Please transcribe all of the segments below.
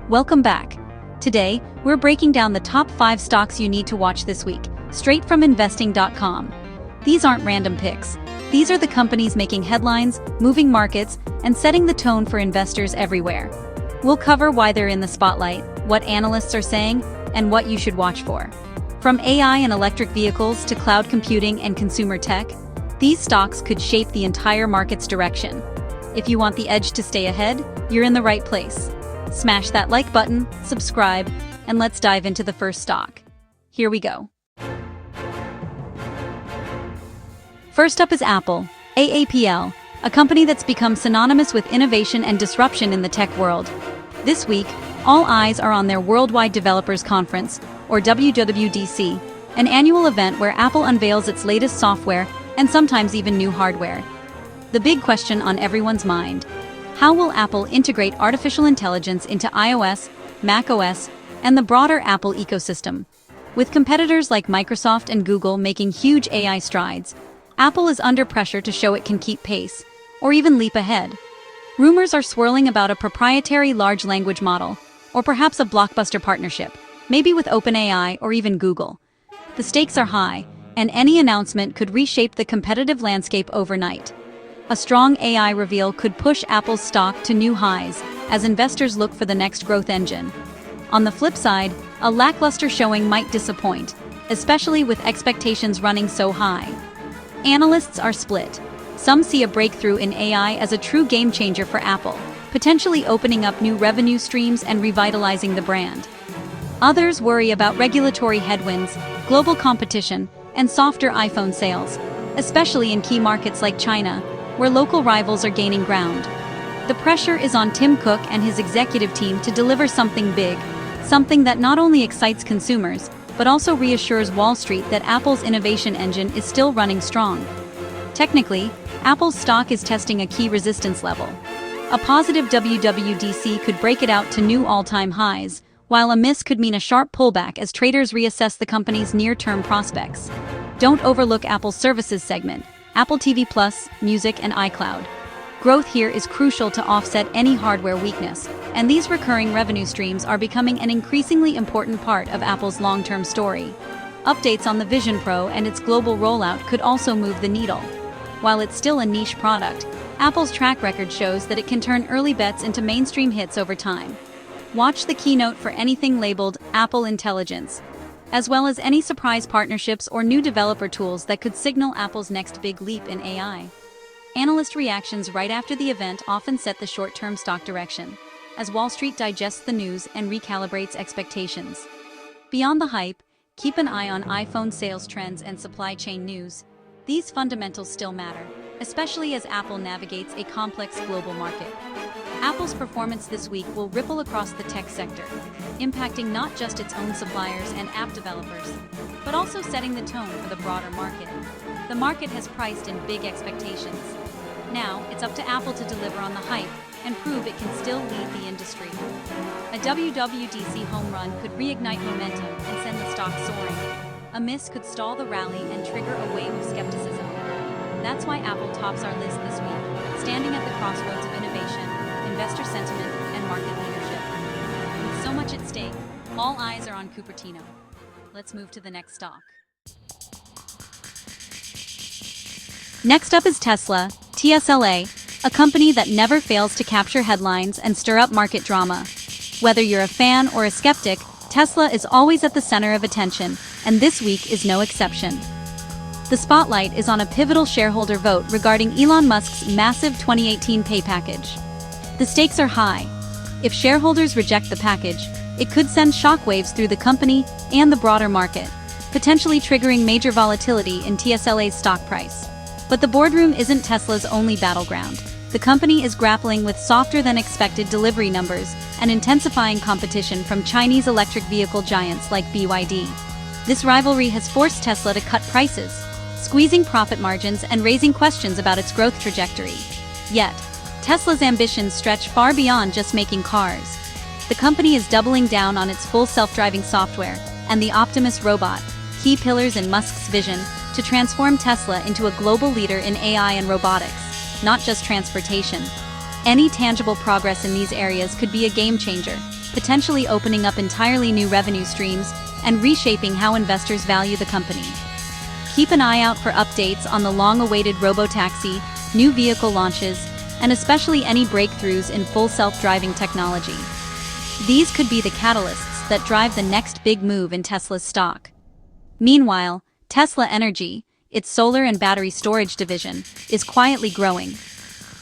Welcome back. Today, we're breaking down the top 5 stocks you need to watch this week, straight from investing.com. These aren't random picks. These are the companies making headlines, moving markets, and setting the tone for investors everywhere. We'll cover why they're in the spotlight, what analysts are saying, and what you should watch for. From AI and electric vehicles to cloud computing and consumer tech, these stocks could shape the entire market's direction. If you want the edge to stay ahead, you're in the right place. Smash that like button, subscribe, and let's dive into the first stock. Here we go. First up is Apple, AAPL, a company that's become synonymous with innovation and disruption in the tech world. This week, all eyes are on their Worldwide Developers Conference, or WWDC, an annual event where Apple unveils its latest software and sometimes even new hardware. The big question on everyone's mind: how will Apple integrate artificial intelligence into iOS, macOS, and the broader Apple ecosystem? With competitors like Microsoft and Google making huge AI strides, Apple is under pressure to show it can keep pace, or even leap ahead. Rumors are swirling about a proprietary large language model, or perhaps a blockbuster partnership, maybe with OpenAI or even Google. The stakes are high, and any announcement could reshape the competitive landscape overnight. A strong AI reveal could push Apple's stock to new highs as investors look for the next growth engine. On the flip side, a lackluster showing might disappoint, especially with expectations running so high. Analysts are split. Some see a breakthrough in AI as a true game changer for Apple, potentially opening up new revenue streams and revitalizing the brand. Others worry about regulatory headwinds, global competition, and softer iPhone sales, especially in key markets like China, where local rivals are gaining ground. The pressure is on Tim Cook and his executive team to deliver something big, something that not only excites consumers, but also reassures Wall Street that Apple's innovation engine is still running strong. Technically, Apple's stock is testing a key resistance level. A positive WWDC could break it out to new all-time highs, while a miss could mean a sharp pullback as traders reassess the company's near-term prospects. Don't overlook Apple's services segment: Apple TV+, Music, and iCloud. Growth here is crucial to offset any hardware weakness, and these recurring revenue streams are becoming an increasingly important part of Apple's long-term story. Updates on the Vision Pro and its global rollout could also move the needle. While it's still a niche product, Apple's track record shows that it can turn early bets into mainstream hits over time. Watch the keynote for anything labeled Apple Intelligence, as well as any surprise partnerships or new developer tools that could signal Apple's next big leap in AI. Analyst reactions right after the event often set the short-term stock direction, as Wall Street digests the news and recalibrates expectations. Beyond the hype, keep an eye on iPhone sales trends and supply chain news. These fundamentals still matter, especially as Apple navigates a complex global market. Apple's performance this week will ripple across the tech sector, impacting not just its own suppliers and app developers, but also setting the tone for the broader market. The market has priced in big expectations. Now, it's up to Apple to deliver on the hype and prove it can still lead the industry. A WWDC home run could reignite momentum and send the stock soaring. A miss could stall the rally and trigger a wave of skepticism. That's why Apple tops our list this week, standing at the crossroads of innovation, investor sentiment, and market leadership. With so much at stake, all eyes are on Cupertino. Let's move to the next stock. Next up is Tesla, TSLA, a company that never fails to capture headlines and stir up market drama. Whether you're a fan or a skeptic, Tesla is always at the center of attention, and this week is no exception. The spotlight is on a pivotal shareholder vote regarding Elon Musk's massive 2018 pay package. The stakes are high. If shareholders reject the package, it could send shockwaves through the company and the broader market, potentially triggering major volatility in TSLA's stock price. But the boardroom isn't Tesla's only battleground. The company is grappling with softer-than-expected delivery numbers and intensifying competition from Chinese electric vehicle giants like BYD. This rivalry has forced Tesla to cut prices, squeezing profit margins and raising questions about its growth trajectory. Yet, Tesla's ambitions stretch far beyond just making cars. The company is doubling down on its full self-driving software and the Optimus robot, key pillars in Musk's vision to transform Tesla into a global leader in AI and robotics, not just transportation. Any tangible progress in these areas could be a game changer, potentially opening up entirely new revenue streams and reshaping how investors value the company. Keep an eye out for updates on the long-awaited robotaxi, new vehicle launches, and especially any breakthroughs in full self-driving technology. These could be the catalysts that drive the next big move in Tesla's stock. Meanwhile, Tesla Energy, its solar and battery storage division, is quietly growing.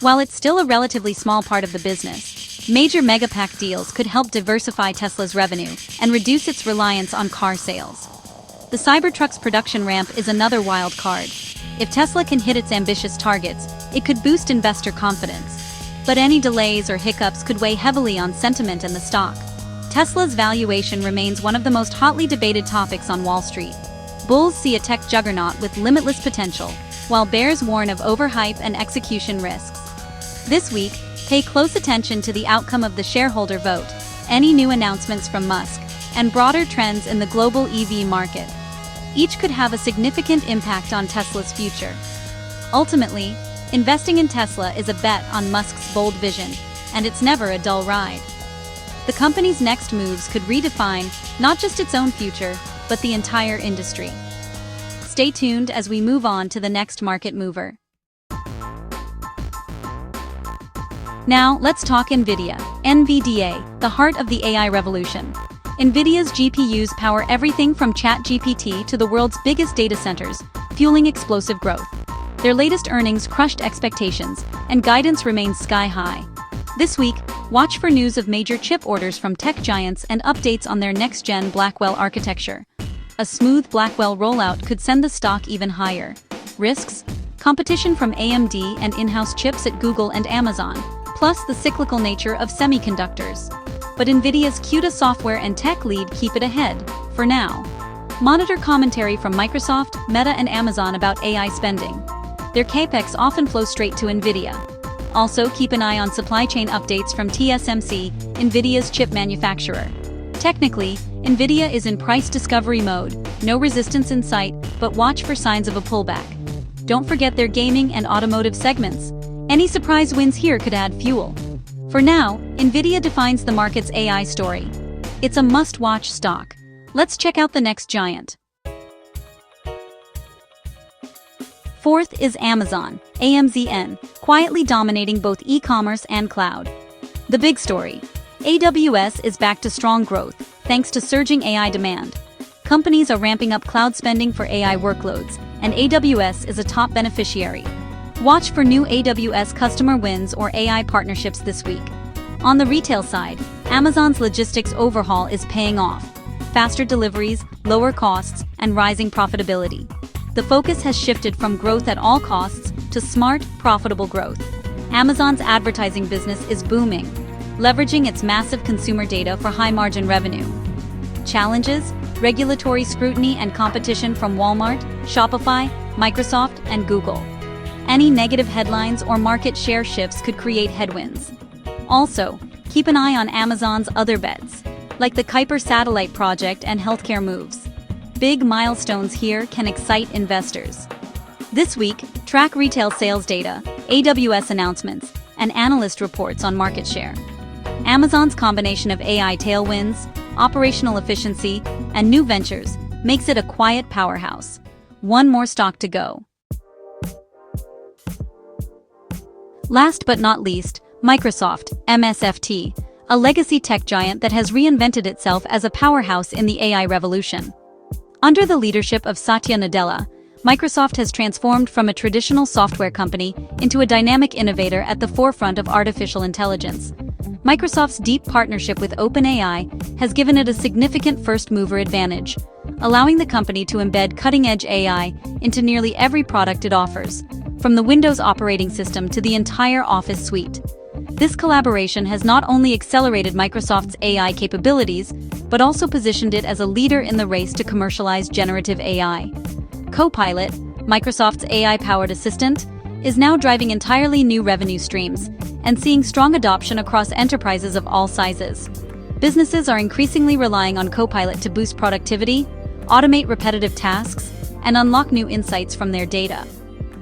While it's still a relatively small part of the business, major megapack deals could help diversify Tesla's revenue and reduce its reliance on car sales. The Cybertruck's production ramp is another wild card. If Tesla can hit its ambitious targets, it could boost investor confidence. But any delays or hiccups could weigh heavily on sentiment in the stock. Tesla's valuation remains one of the most hotly debated topics on Wall Street. Bulls see a tech juggernaut with limitless potential, while bears warn of overhype and execution risks. This week, pay close attention to the outcome of the shareholder vote, any new announcements from Musk, and broader trends in the global EV market. Each could have a significant impact on Tesla's future. Ultimately, investing in Tesla is a bet on Musk's bold vision, and it's never a dull ride. The company's next moves could redefine not just its own future, but the entire industry. Stay tuned as we move on to the next market mover. Now, let's talk Nvidia. Nvidia, the heart of the AI revolution. Nvidia's GPUs power everything from ChatGPT to the world's biggest data centers, fueling explosive growth. Their latest earnings crushed expectations, and guidance remains sky-high. This week, watch for news of major chip orders from tech giants and updates on their next-gen Blackwell architecture. A smooth Blackwell rollout could send the stock even higher. Risks? Competition from AMD and in-house chips at Google and Amazon, plus the cyclical nature of semiconductors. But Nvidia's CUDA software and tech lead keep it ahead, for now. Monitor commentary from Microsoft, Meta, and Amazon about AI spending. Their capex often flows straight to Nvidia. Also, keep an eye on supply chain updates from TSMC, Nvidia's chip manufacturer. Technically, Nvidia is in price discovery mode, no resistance in sight, but watch for signs of a pullback. Don't forget their gaming and automotive segments. Any surprise wins here could add fuel. For now, Nvidia defines the market's AI story. It's a must-watch stock. Let's check out the next giant. Fourth is Amazon, AMZN, quietly dominating both e-commerce and cloud. The big story. AWS is back to strong growth, thanks to surging AI demand. Companies are ramping up cloud spending for AI workloads, and AWS is a top beneficiary. Watch for new AWS customer wins or AI partnerships this week. On the retail side, Amazon's logistics overhaul is paying off. Faster deliveries, lower costs, and rising profitability. The focus has shifted from growth at all costs to smart, profitable growth. Amazon's advertising business is booming, leveraging its massive consumer data for high-margin revenue. Challenges? Regulatory scrutiny and competition from Walmart, Shopify, Microsoft, and Google. Any negative headlines or market share shifts could create headwinds. Also, keep an eye on Amazon's other bets, like the Kuiper satellite project and healthcare moves. Big milestones here can excite investors. This week, track retail sales data, AWS announcements, and analyst reports on market share. Amazon's combination of AI tailwinds, operational efficiency, and new ventures makes it a quiet powerhouse. One more stock to go. Last but not least, Microsoft, MSFT, a legacy tech giant that has reinvented itself as a powerhouse in the AI revolution. Under the leadership of Satya Nadella, Microsoft has transformed from a traditional software company into a dynamic innovator at the forefront of artificial intelligence. Microsoft's deep partnership with OpenAI has given it a significant first-mover advantage, allowing the company to embed cutting-edge AI into nearly every product it offers, from the Windows operating system to the entire Office suite. This collaboration has not only accelerated Microsoft's AI capabilities, but also positioned it as a leader in the race to commercialize generative AI. Copilot, Microsoft's AI-powered assistant, is now driving entirely new revenue streams and seeing strong adoption across enterprises of all sizes. Businesses are increasingly relying on Copilot to boost productivity, automate repetitive tasks, and unlock new insights from their data.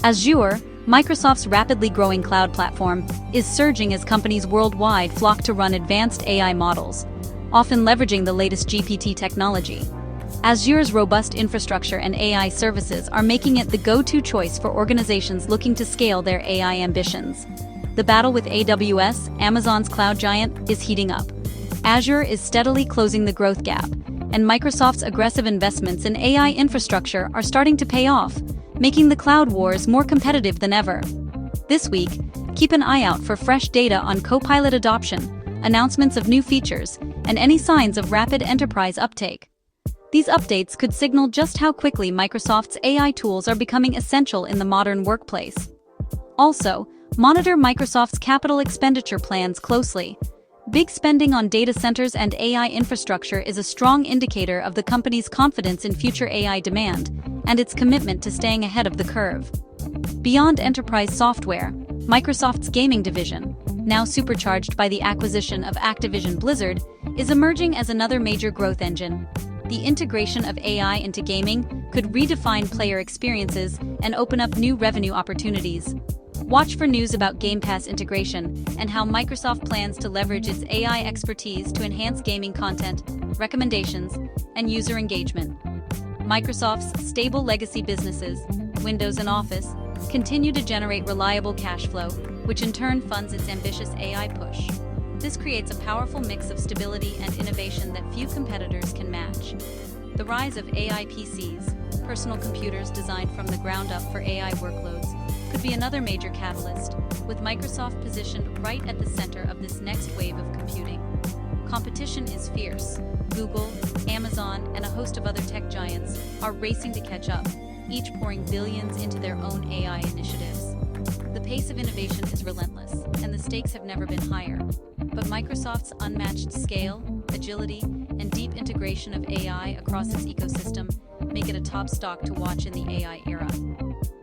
Azure, Microsoft's rapidly growing cloud platform is surging as companies worldwide flock to run advanced AI models, often leveraging the latest GPT technology. Azure's robust infrastructure and AI services are making it the go-to choice for organizations looking to scale their AI ambitions. The battle with AWS, Amazon's cloud giant, is heating up. Azure is steadily closing the growth gap, and Microsoft's aggressive investments in AI infrastructure are starting to pay off, making the cloud wars more competitive than ever. This week, keep an eye out for fresh data on Copilot adoption, announcements of new features, and any signs of rapid enterprise uptake. These updates could signal just how quickly Microsoft's AI tools are becoming essential in the modern workplace. Also, monitor Microsoft's capital expenditure plans closely. Big spending on data centers and AI infrastructure is a strong indicator of the company's confidence in future AI demand and its commitment to staying ahead of the curve. Beyond enterprise software, Microsoft's gaming division, now supercharged by the acquisition of Activision Blizzard, is emerging as another major growth engine. The integration of AI into gaming could redefine player experiences and open up new revenue opportunities. Watch for news about Game Pass integration and how Microsoft plans to leverage its AI expertise to enhance gaming content, recommendations, and user engagement. Microsoft's stable legacy businesses, Windows and Office, continue to generate reliable cash flow, which in turn funds its ambitious AI push. This creates a powerful mix of stability and innovation that few competitors can match. The rise of AI PCs, personal computers designed from the ground up for AI workloads, could be another major catalyst, with Microsoft positioned right at the center of this next wave of computing. Competition is fierce. Google, Amazon, and a host of other tech giants are racing to catch up, each pouring billions into their own AI initiatives. The pace of innovation is relentless, and the stakes have never been higher. But Microsoft's unmatched scale, agility, and deep integration of AI across its ecosystem make it a top stock to watch in the AI era.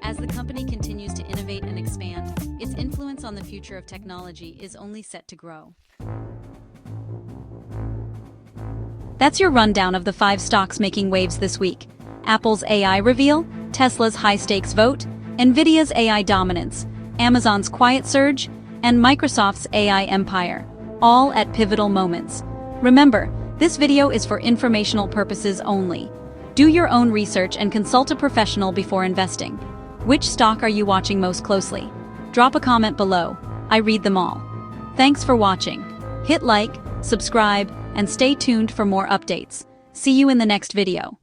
As the company continues to innovate and expand, its influence on the future of technology is only set to grow. That's your rundown of the 5 stocks making waves this week. Apple's AI reveal, Tesla's high-stakes vote, Nvidia's AI dominance, Amazon's quiet surge, and Microsoft's AI empire, all at pivotal moments. Remember, this video is for informational purposes only. Do your own research and consult a professional before investing. Which stock are you watching most closely? Drop a comment below. I read them all. Thanks for watching. Hit like, subscribe, and stay tuned for more updates. See you in the next video.